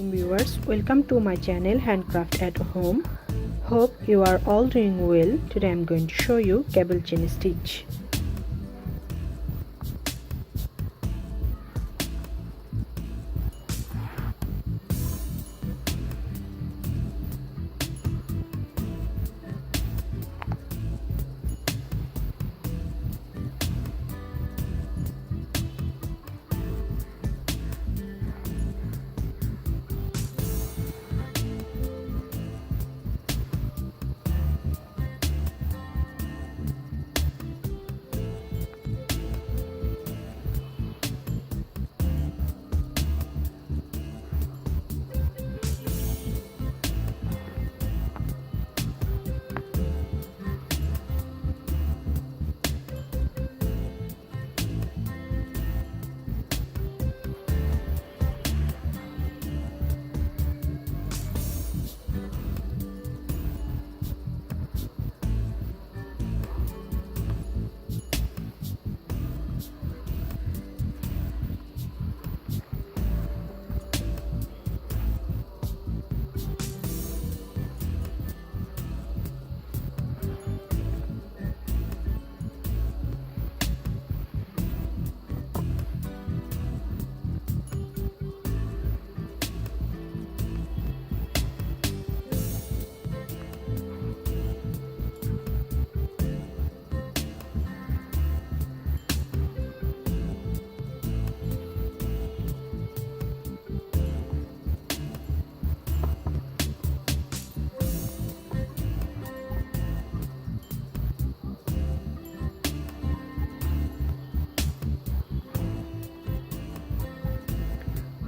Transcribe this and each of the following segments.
Assalamualaikum viewers, welcome to my channel Handcraft at Home. Hope you are all doing well. Today I am going to show you cable chain stitch.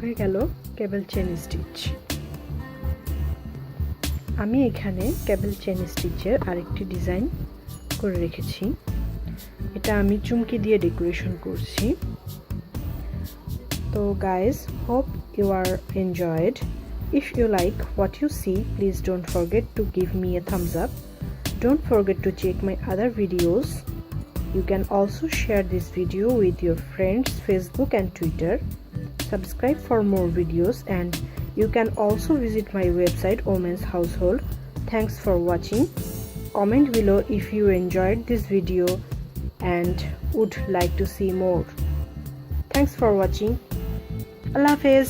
হয়ে গেল কেবল chain stitch. আমি এখানে কেবল chain স্টিচের আরেকটি design করে রেখেছি। এটা আমি চুমকি দিয়ে ডেকোরেশন করছি। তো guys, hope you are enjoyed. If you like what you see, please don't forget to give me a thumbs up. Don't forget to check my other videos. You can also share this video with your friends, Facebook and Twitter. Subscribe for more videos, and you can also visit my website Women's Household. Thanks for watching. Comment below if you enjoyed this video and would like to see more. Thanks for watching. Allah Hafiz.